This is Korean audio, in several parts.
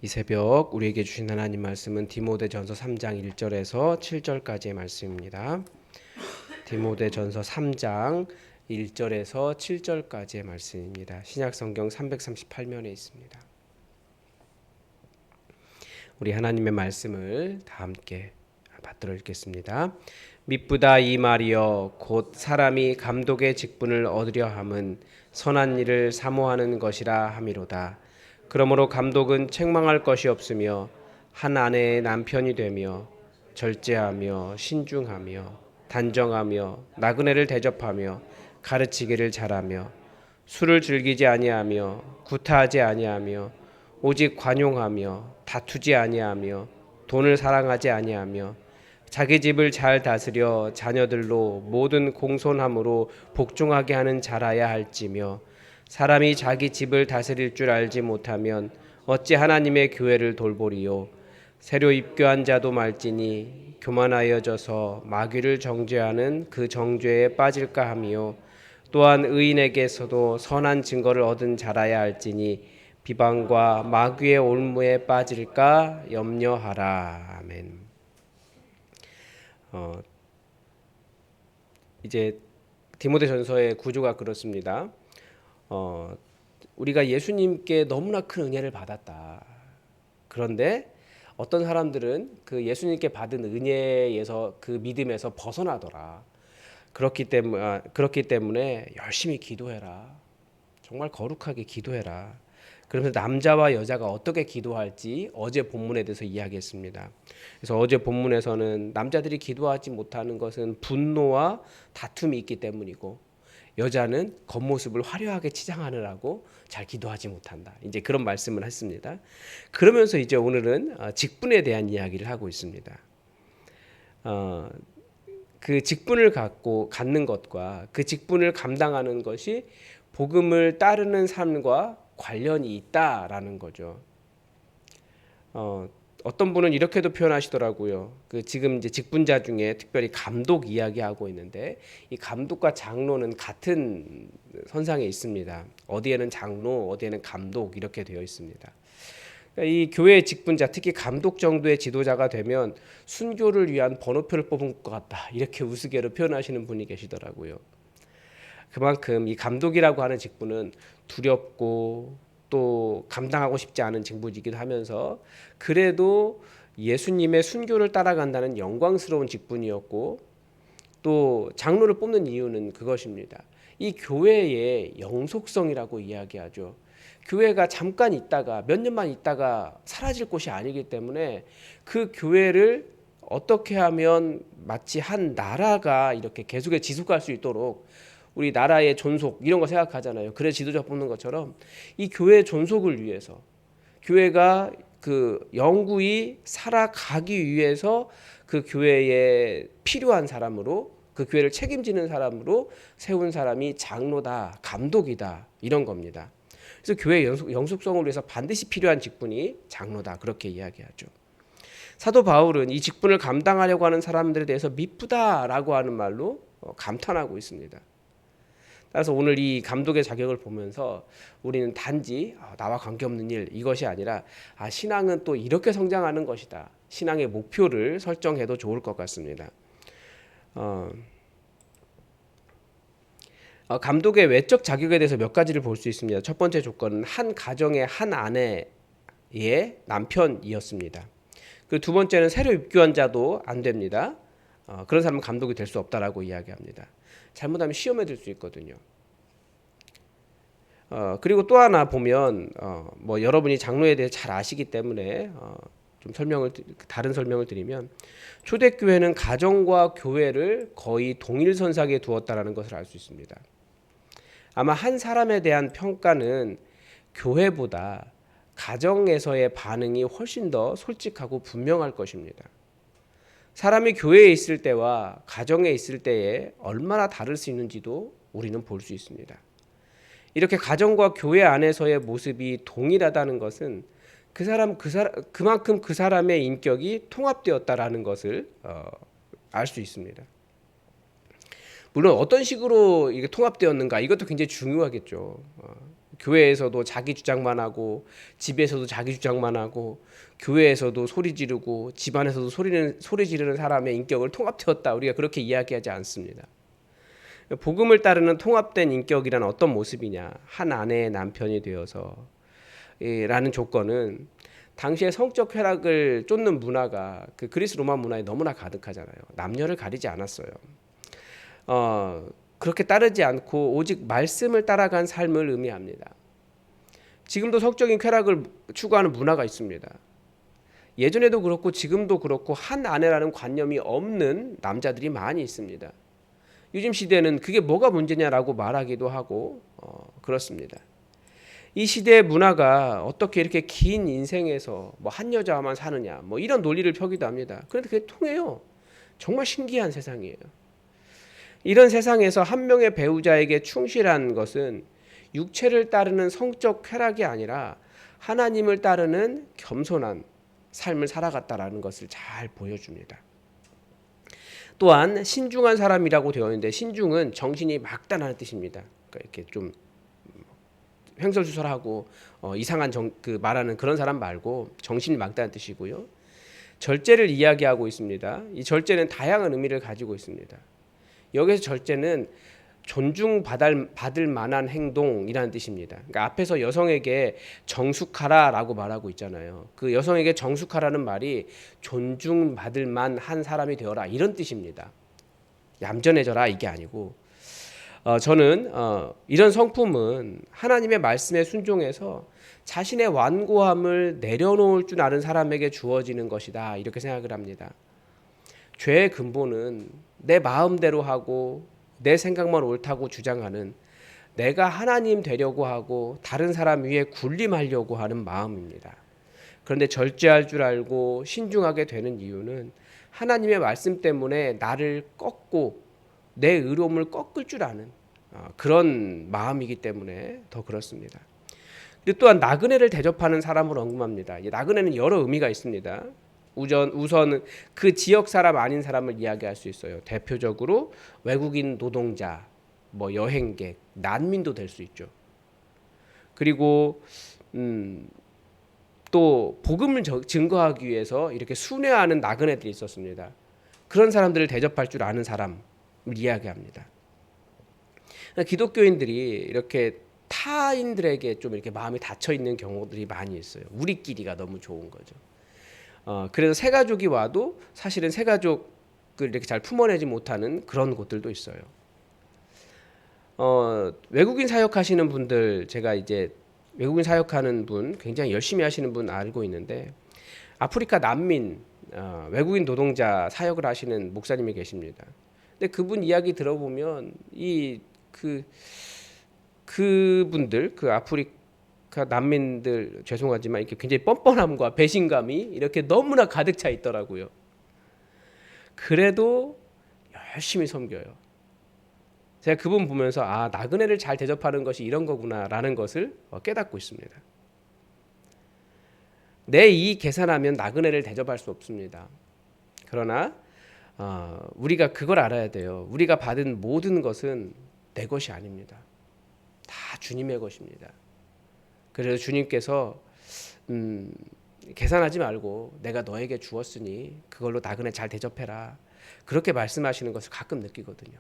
이 새벽 우리에게 주신 하나님 말씀은 디모데전서 3장 1절에서 7절까지의 말씀입니다. 디모데전서 3장 1절에서 7절까지의 말씀입니다. 신약성경 338면에 있습니다. 우리 하나님의 말씀을 다 함께 받들어 읽겠습니다. 미쁘다 이 말이여 곧 사람이 감독의 직분을 얻으려 함은 선한 일을 사모하는 것이라 함이로다. 그러므로 감독은 책망할 것이 없으며 한 아내의 남편이 되며 절제하며 신중하며 단정하며 나그네를 대접하며 가르치기를 잘하며 술을 즐기지 아니하며 구타하지 아니하며 오직 관용하며 다투지 아니하며 돈을 사랑하지 아니하며 자기 집을 잘 다스려 자녀들로 모든 공손함으로 복종하게 하는 자라야 할지며 사람이 자기 집을 다스릴 줄 알지 못하면 어찌 하나님의 교회를 돌보리요. 새로 입교한 자도 말지니 교만하여져서 마귀를 정죄하는 그 정죄에 빠질까 하며 또한 의인에게서도 선한 증거를 얻은 자라야 할지니 비방과 마귀의 올무에 빠질까 염려하라. 아멘. 이제 디모데전서의 구조가 그렇습니다. 우리가 예수님께 너무나 큰 은혜를 받았다. 그런데 어떤 사람들은 그 예수님께 받은 은혜에서 그 믿음에서 벗어나더라. 그렇기 때문에 열심히 기도해라. 정말 거룩하게 기도해라. 그러면서 남자와 여자가 어떻게 기도할지 어제 본문에 대해서 이야기했습니다. 그래서 어제 본문에서는 남자들이 기도하지 못하는 것은 분노와 다툼이 있기 때문이고 여자는 겉모습을 화려하게 치장하느라고 잘 기도하지 못한다. 이제 그런 말씀을 했습니다. 그러면서 이제 오늘은 직분에 대한 이야기를 하고 있습니다. 그 직분을 갖는 것과 그 직분을 감당하는 것이 복음을 따르는 삶과 관련이 있다라는 거죠. 어떤 분은 이렇게도 표현하시더라고요. 그 지금 이제 직분자 중에 특별히 감독 이야기하고 있는데 이 감독과 장로는 같은 선상에 있습니다. 어디에는 장로, 어디에는 감독 이렇게 되어 있습니다. 그러니까 이 교회의 직분자, 특히 감독 정도의 지도자가 되면 순교를 위한 번호표를 뽑은 것 같다. 이렇게 우스개로 표현하시는 분이 계시더라고요. 그만큼 이 감독이라고 하는 직분은 두렵고 또 감당하고 싶지 않은 직분이기도 하면서 그래도 예수님의 순교를 따라간다는 영광스러운 직분이었고 또 장로를 뽑는 이유는 그것입니다. 이 교회의 영속성이라고 이야기하죠. 교회가 잠깐 있다가 몇 년만 있다가 사라질 곳이 아니기 때문에 그 교회를 어떻게 하면 마치 한 나라가 이렇게 계속해 지속할 수 있도록 우리 나라의 존속 이런 거 생각하잖아요. 그래 지도자 뽑는 것처럼 이 교회의 존속을 위해서 교회가 그 영구히 살아가기 위해서 그 교회에 필요한 사람으로 그 교회를 책임지는 사람으로 세운 사람이 장로다, 감독이다 이런 겁니다. 그래서 교회의 영속성을 위해서 반드시 필요한 직분이 장로다 그렇게 이야기하죠. 사도 바울은 이 직분을 감당하려고 하는 사람들에 대해서 미쁘다라고 하는 말로 감탄하고 있습니다. 따라서 오늘 이 감독의 자격을 보면서 우리는 단지 나와 관계없는 일 이것이 아니라 신앙은 또 이렇게 성장하는 것이다. 신앙의 목표를 설정해도 좋을 것 같습니다. 감독의 외적 자격에 대해서 몇 가지를 볼 수 있습니다. 첫 번째 조건은 한 가정의 한 아내의 남편이었습니다. 그리고 두 번째는 새로 입교한 자도 안 됩니다. 그런 사람은 감독이 될 수 없다라고 이야기합니다. 잘못하면 시험에 들 수 있거든요. 그리고 또 하나 보면 뭐 여러분이 장로에 대해 잘 아시기 때문에 좀 다른 설명을 드리면 초대교회는 가정과 교회를 거의 동일선상에 두었다라는 것을 알 수 있습니다. 아마 한 사람에 대한 평가는 교회보다 가정에서의 반응이 훨씬 더 솔직하고 분명할 것입니다. 사람이 교회에 있을 때와 가정에 있을 때에 얼마나 다를 수 있는지도 우리는 볼 수 있습니다. 이렇게 가정과 교회 안에서의 모습이 동일하다는 것은 그만큼 그 사람의 인격이 통합되었다라는 것을 알 수 있습니다. 물론 어떤 식으로 이게 통합되었는가 이것도 굉장히 중요하겠죠. 교회에서도 자기 주장만 하고 집에서도 자기 주장만 하고 교회에서도 소리 지르고 집안에서도 소리 지르는 사람의 인격을 통합되었다. 우리가 그렇게 이야기하지 않습니다. 복음을 따르는 통합된 인격이란 어떤 모습이냐? 한 아내의 남편이 되어서 라는 조건은 당시의 성적 쾌락을 쫓는 문화가 그 그리스 로마 문화에 너무나 가득하잖아요. 남녀를 가리지 않았어요. 그렇게 따르지 않고 오직 말씀을 따라간 삶을 의미합니다. 지금도 성적인 쾌락을 추구하는 문화가 있습니다. 예전에도 그렇고 지금도 그렇고 한 아내라는 관념이 없는 남자들이 많이 있습니다. 요즘 시대는 그게 뭐가 문제냐라고 말하기도 하고 그렇습니다. 이 시대의 문화가 어떻게 이렇게 긴 인생에서 뭐 한 여자만 사느냐 뭐 이런 논리를 펴기도 합니다. 그런데 그게 통해요. 정말 신기한 세상이에요. 이런 세상에서 한 명의 배우자에게 충실한 것은 육체를 따르는 성적 쾌락이 아니라 하나님을 따르는 겸손한 삶을 살아갔다라는 것을 잘 보여줍니다. 또한 신중한 사람이라고 되어 있는데 신중은 정신이 막다라는 뜻입니다. 그러니까 이렇게 좀 횡설수설하고 이상한 그 말하는 그런 사람 말고 정신이 막다는 뜻이고요. 절제를 이야기하고 있습니다. 이 절제는 다양한 의미를 가지고 있습니다. 여기서 절제는 존중받을 만한 행동이라는 뜻입니다. 그러니까 앞에서 여성에게 정숙하라라고 말하고 있잖아요. 그 여성에게 정숙하라는 말이 존중받을 만한 사람이 되어라 이런 뜻입니다. 얌전해져라 이게 아니고 저는 이런 성품은 하나님의 말씀에 순종해서 자신의 완고함을 내려놓을 줄 아는 사람에게 주어지는 것이다 이렇게 생각을 합니다. 죄의 근본은 내 마음대로 하고 내 생각만 옳다고 주장하는 내가 하나님 되려고 하고 다른 사람 위에 군림하려고 하는 마음입니다. 그런데 절제할 줄 알고 신중하게 되는 이유는 하나님의 말씀 때문에 나를 꺾고 내 의로움을 꺾을 줄 아는 그런 마음이기 때문에 더 그렇습니다. 그리고 또한 나그네를 대접하는 사람을 언급합니다. 나그네는 여러 의미가 있습니다. 우선 그 지역 사람 아닌 사람을 이야기할 수 있어요. 대표적으로 외국인 노동자, 뭐 여행객, 난민도 될 수 있죠. 그리고 또 복음을 증거하기 위해서 이렇게 순회하는 나그네들이 있었습니다. 그런 사람들을 대접할 줄 아는 사람을 이야기합니다. 기독교인들이 이렇게 타인들에게 좀 이렇게 마음이 닫혀 있는 경우들이 많이 있어요. 우리끼리가 너무 좋은 거죠. 그래서 새 가족이 와도 사실은 새 가족을 이렇게 잘 품어내지 못하는 그런 곳들도 있어요. 외국인 사역하시는 분들 제가 이제 외국인 사역하는 분 굉장히 열심히 하시는 분 알고 있는데 아프리카 난민 외국인 노동자 사역을 하시는 목사님이 계십니다. 근데 그분 이야기 들어보면 그분들 그 아프리카 난민들 죄송하지만 이렇게 굉장히 뻔뻔함과 배신감이 이렇게 너무나 가득 차 있더라고요. 그래도 열심히 섬겨요. 제가 그분 보면서 나그네를 잘 대접하는 것이 이런 거구나라는 것을 깨닫고 있습니다. 내 이익 계산하면 나그네를 대접할 수 없습니다. 그러나 우리가 그걸 알아야 돼요. 우리가 받은 모든 것은 내 것이 아닙니다. 다 주님의 것입니다. 그래서 주님께서 계산하지 말고 내가 너에게 주었으니 그걸로 나그네 잘 대접해라. 그렇게 말씀하시는 것을 가끔 느끼거든요.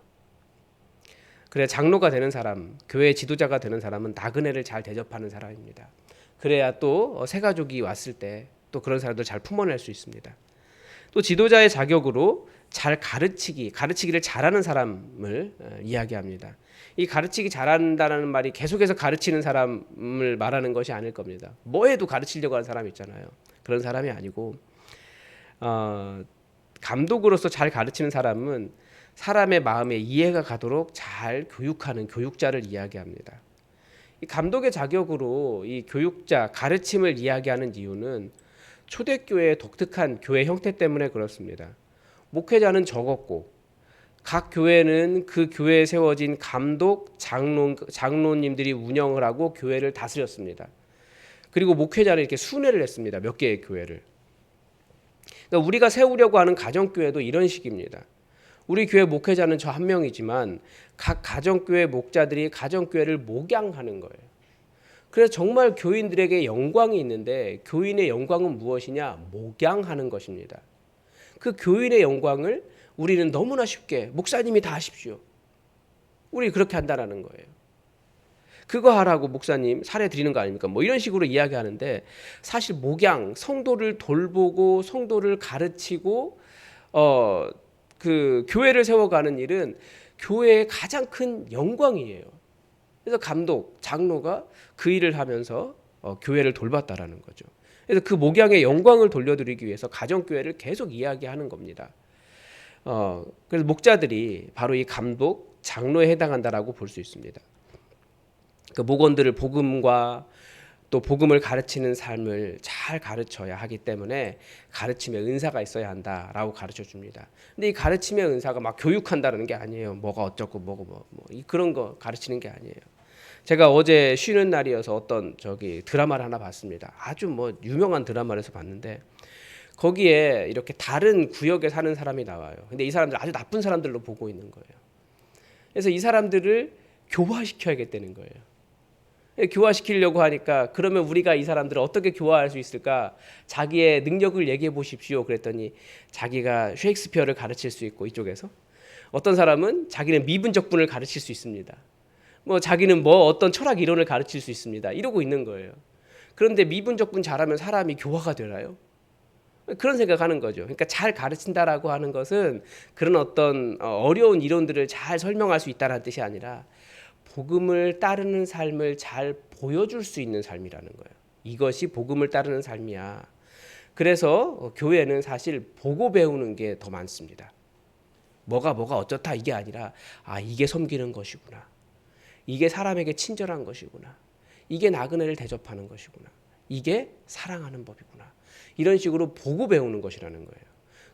그래 장로가 되는 사람, 교회 지도자가 되는 사람은 나그네를 잘 대접하는 사람입니다. 그래야 또 새 가족이 왔을 때 또 그런 사람들 잘 품어낼 수 있습니다. 또 지도자의 자격으로 잘 가르치기를 잘하는 사람을 이야기합니다. 이 가르치기 잘한다는 말이 계속해서 가르치는 사람을 말하는 것이 아닐 겁니다. 뭐해도 가르치려고 하는 사람 있잖아요. 그런 사람이 아니고 감독으로서 잘 가르치는 사람은 사람의 마음에 이해가 가도록 잘 교육하는 교육자를 이야기합니다. 이 감독의 자격으로 이 교육자, 가르침을 이야기하는 이유는 초대교회의 독특한 교회 형태 때문에 그렇습니다. 목회자는 적었고 각 교회는 그 교회에 세워진 감독, 장로님들이 운영을 하고 교회를 다스렸습니다. 그리고 목회자는 이렇게 순회를 했습니다. 몇 개의 교회를. 그러니까 우리가 세우려고 하는 가정교회도 이런 식입니다. 우리 교회 목회자는 저 한 명이지만 각 가정교회 목자들이 가정교회를 목양하는 거예요. 그래서 정말 교인들에게 영광이 있는데 교인의 영광은 무엇이냐? 목양하는 것입니다. 그 교인의 영광을 우리는 너무나 쉽게 목사님이 다 하십시오. 우리 그렇게 한다라는 거예요. 그거 하라고 목사님 사례 드리는 거 아닙니까? 뭐 이런 식으로 이야기하는데 사실 목양, 성도를 돌보고 성도를 가르치고 그 교회를 세워가는 일은 교회의 가장 큰 영광이에요. 그래서 감독, 장로가 그 일을 하면서 교회를 돌봤다라는 거죠. 그래서 그 목양의 영광을 돌려드리기 위해서 가정교회를 계속 이야기하는 겁니다. 그래서 목자들이 바로 이 감독, 장로에 해당한다라고 볼 수 있습니다. 그 목원들을 복음과 또 복음을 가르치는 삶을 잘 가르쳐야 하기 때문에 가르침의 은사가 있어야 한다라고 가르쳐 줍니다. 근데 이 가르침의 은사가 막 교육한다는 게 아니에요. 뭐가 어쩌고 뭐고 그런 거 가르치는 게 아니에요. 제가 어제 쉬는 날이어서 어떤 드라마를 하나 봤습니다. 아주 유명한 드라마에서 봤는데 거기에 이렇게 다른 구역에 사는 사람이 나와요. 근데 이 사람들 아주 나쁜 사람들로 보고 있는 거예요. 그래서 이 사람들을 교화시켜야겠다는 거예요. 교화시키려고 하니까 그러면 우리가 이 사람들을 어떻게 교화할 수 있을까? 자기의 능력을 얘기해 보십시오. 그랬더니 자기가 셰익스피어를 가르칠 수 있고 이쪽에서 어떤 사람은 자기는 미분적분을 가르칠 수 있습니다. 자기는 어떤 철학 이론을 가르칠 수 있습니다. 이러고 있는 거예요. 그런데 미분적분 잘하면 사람이 교화가 되나요? 그런 생각하는 거죠. 그러니까 잘 가르친다라고 하는 것은 그런 어떤 어려운 이론들을 잘 설명할 수 있다는 뜻이 아니라 복음을 따르는 삶을 잘 보여줄 수 있는 삶이라는 거예요. 이것이 복음을 따르는 삶이야. 그래서 교회는 사실 보고 배우는 게 더 많습니다. 뭐가 어쩌다 이게 아니라 이게 섬기는 것이구나. 이게 사람에게 친절한 것이구나. 이게 나그네를 대접하는 것이구나. 이게 사랑하는 법이구나. 이런 식으로 보고 배우는 것이라는 거예요.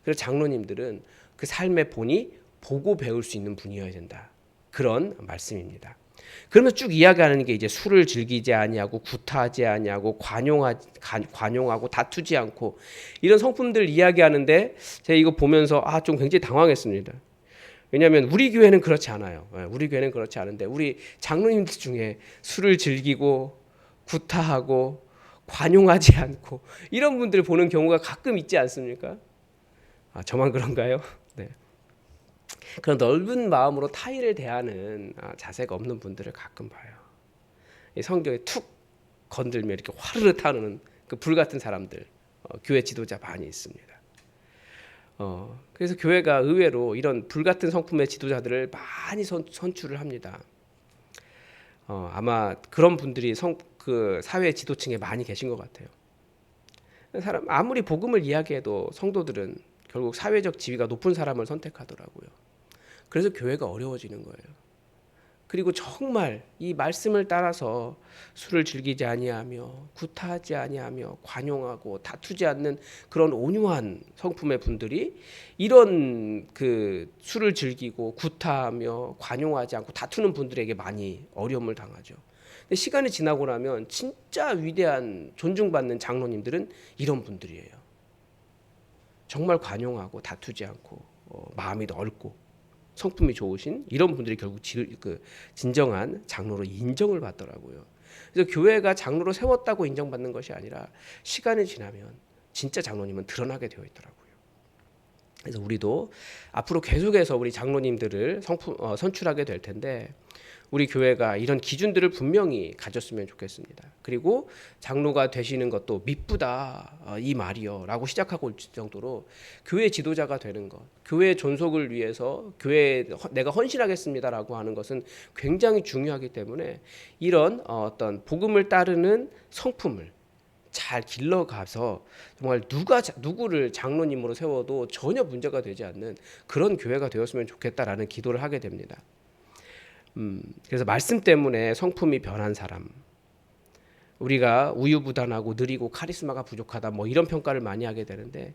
그래서 장로님들은 그 삶의 본이 보고 배울 수 있는 분이어야 된다. 그런 말씀입니다. 그러면서 쭉 이야기하는 게 이제 술을 즐기지 아니하고 구타하지 아니하고 관용하고 다투지 않고 이런 성품들 이야기하는데 제가 이거 보면서 좀 굉장히 당황했습니다. 왜냐하면 우리 교회는 그렇지 않아요. 우리 교회는 그렇지 않은데 우리 장로님들 중에 술을 즐기고 구타하고 관용하지 않고 이런 분들 보는 경우가 가끔 있지 않습니까? 저만 그런가요? 네. 그런 넓은 마음으로 타인을 대하는 자세가 없는 분들을 가끔 봐요. 성경에 툭 건들면 이렇게 화르르 타는 그 불같은 사람들, 교회 지도자 많이 있습니다. 그래서 교회가 의외로 이런 불같은 성품의 지도자들을 많이 선출을 합니다. 아마 그런 분들이 그 사회 지도층에 많이 계신 것 같아요. 아무리 복음을 이야기해도 성도들은 결국 사회적 지위가 높은 사람을 선택하더라고요. 그래서 교회가 어려워지는 거예요. 그리고 정말 이 말씀을 따라서 술을 즐기지 아니하며 구타하지 아니하며 관용하고 다투지 않는 그런 온유한 성품의 분들이 이런 그 술을 즐기고 구타하며 관용하지 않고 다투는 분들에게 많이 어려움을 당하죠. 근데 시간이 지나고 나면 진짜 위대한 존중받는 장로님들은 이런 분들이에요. 정말 관용하고 다투지 않고 마음이 넓고 성품이 좋으신 이런 분들이 결국 진정한 장로로 인정을 받더라고요. 그래서 교회가 장로로 세웠다고 인정받는 것이 아니라 시간이 지나면 진짜 장로님은 드러나게 되어 있더라고요. 그래서 우리도 앞으로 계속해서 우리 장로님들을 선출하게 될 텐데 우리 교회가 이런 기준들을 분명히 가졌으면 좋겠습니다. 그리고 장로가 되시는 것도 미쁘다 이 말이요 라고 시작하고 올 정도로 교회 지도자가 되는 것, 교회의 존속을 위해서 교회에 내가 헌신하겠습니다라고 하는 것은 굉장히 중요하기 때문에 이런 어떤 복음을 따르는 성품을 잘 길러가서 정말 누구를 장로님으로 세워도 전혀 문제가 되지 않는 그런 교회가 되었으면 좋겠다라는 기도를 하게 됩니다. 그래서 말씀 때문에 성품이 변한 사람, 우리가 우유부단하고 느리고 카리스마가 부족하다 이런 평가를 많이 하게 되는데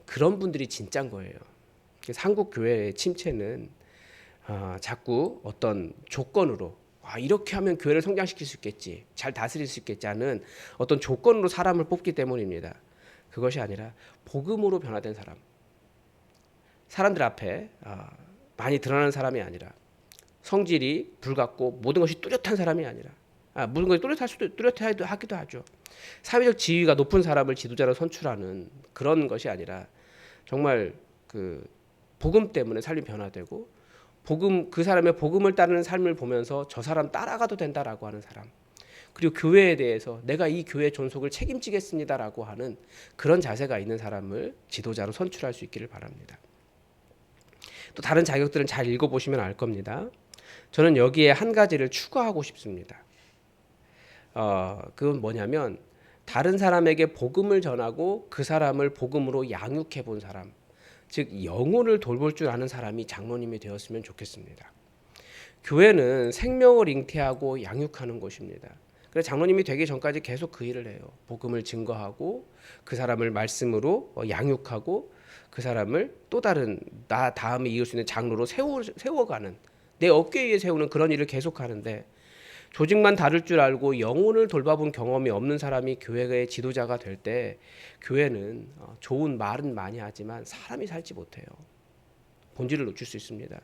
그런 분들이 진짜인 거예요. 그래서 한국 교회의 침체는 자꾸 어떤 조건으로 이렇게 하면 교회를 성장시킬 수 있겠지, 잘 다스릴 수 있겠지 하는 어떤 조건으로 사람을 뽑기 때문입니다. 그것이 아니라 복음으로 변화된 사람, 사람들 앞에 많이 드러나는 사람이 아니라 성질이 불같고 모든 것이 뚜렷한 사람이 아니라 모든 것이 뚜렷하기도 하죠. 사회적 지위가 높은 사람을 지도자로 선출하는 그런 것이 아니라 정말 그 복음 때문에 삶이 변화되고 그 사람의 복음을 따르는 삶을 보면서 저 사람 따라가도 된다라고 하는 사람, 그리고 교회에 대해서 내가 이 교회 존속을 책임지겠습니다라고 하는 그런 자세가 있는 사람을 지도자로 선출할 수 있기를 바랍니다. 또 다른 자격들은 잘 읽어보시면 알 겁니다. 저는 여기에 한 가지를 추가하고 싶습니다. 그건 뭐냐면 다른 사람에게 복음을 전하고 그 사람을 복음으로 양육해 본 사람, 즉 영혼을 돌볼 줄 아는 사람이 장로님이 되었으면 좋겠습니다. 교회는 생명을 잉태하고 양육하는 곳입니다. 그래서 장로님이 되기 전까지 계속 그 일을 해요. 복음을 증거하고 그 사람을 말씀으로 양육하고 그 사람을 또 다른 나 다음에 이을 수 있는 장로로 세워가는, 내 어깨 위에 세우는 그런 일을 계속하는데, 조직만 다룰 줄 알고 영혼을 돌봐본 경험이 없는 사람이 교회의 지도자가 될 때 교회는 좋은 말은 많이 하지만 사람이 살지 못해요. 본질을 놓칠 수 있습니다.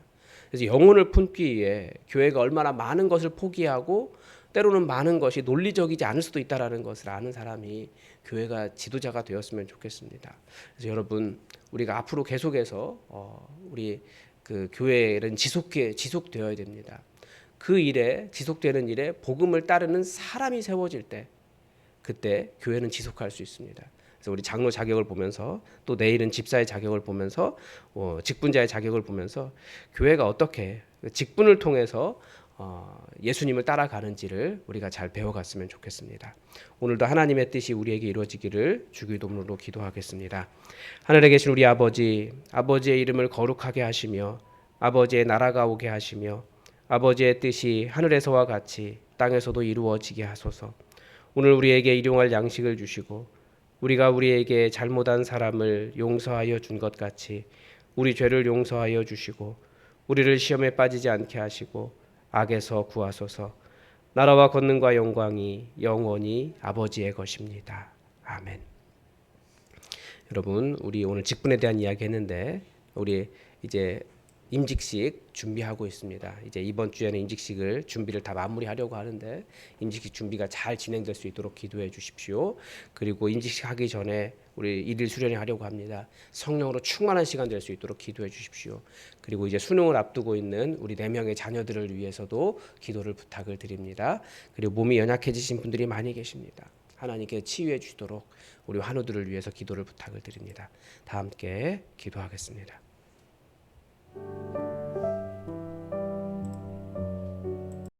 그래서 영혼을 품기 위해 교회가 얼마나 많은 것을 포기하고 때로는 많은 것이 논리적이지 않을 수도 있다라는 것을 아는 사람이 교회가 지도자가 되었으면 좋겠습니다. 그래서 여러분, 우리가 앞으로 계속해서 우리 그 교회는 지속되어야 됩니다. 그 일에, 지속되는 일에 복음을 따르는 사람이 세워질 때 그때 교회는 지속할 수 있습니다. 그래서 우리 장로 자격을 보면서 또 내일은 집사의 자격을 보면서 직분자의 자격을 보면서 교회가 어떻게 직분을 통해서 예수님을 따라가는지를 우리가 잘 배워갔으면 좋겠습니다. 오늘도 하나님의 뜻이 우리에게 이루어지기를 주기도문으로 기도하겠습니다. 하늘에 계신 우리 아버지, 아버지의 이름을 거룩하게 하시며 아버지의 나라가 오게 하시며 아버지의 뜻이 하늘에서와 같이 땅에서도 이루어지게 하소서. 오늘 우리에게 일용할 양식을 주시고 우리가 우리에게 잘못한 사람을 용서하여 준 것 같이 우리 죄를 용서하여 주시고 우리를 시험에 빠지지 않게 하시고 악에서 구하소서. 나라와 권능과 영광이 영원히 아버지의 것입니다. 아멘. 여러분, 우리 오늘 직분에 대한 이야기 했는데 우리 이제 임직식 준비하고 있습니다. 이제 이번 주에는 임직식을 준비를 다 마무리하려고 하는데 임직식 준비가 잘 진행될 수 있도록 기도해 주십시오. 그리고 임직식 하기 전에 우리 일일 수련회 하려고 합니다. 성령으로 충만한 시간 될 수 있도록 기도해 주십시오. 그리고 이제 수능을 앞두고 있는 우리 4명의 자녀들을 위해서도 기도를 부탁을 드립니다. 그리고 몸이 연약해지신 분들이 많이 계십니다. 하나님께 치유해 주시도록 우리 환우들을 위해서 기도를 부탁을 드립니다. 다 함께 기도하겠습니다.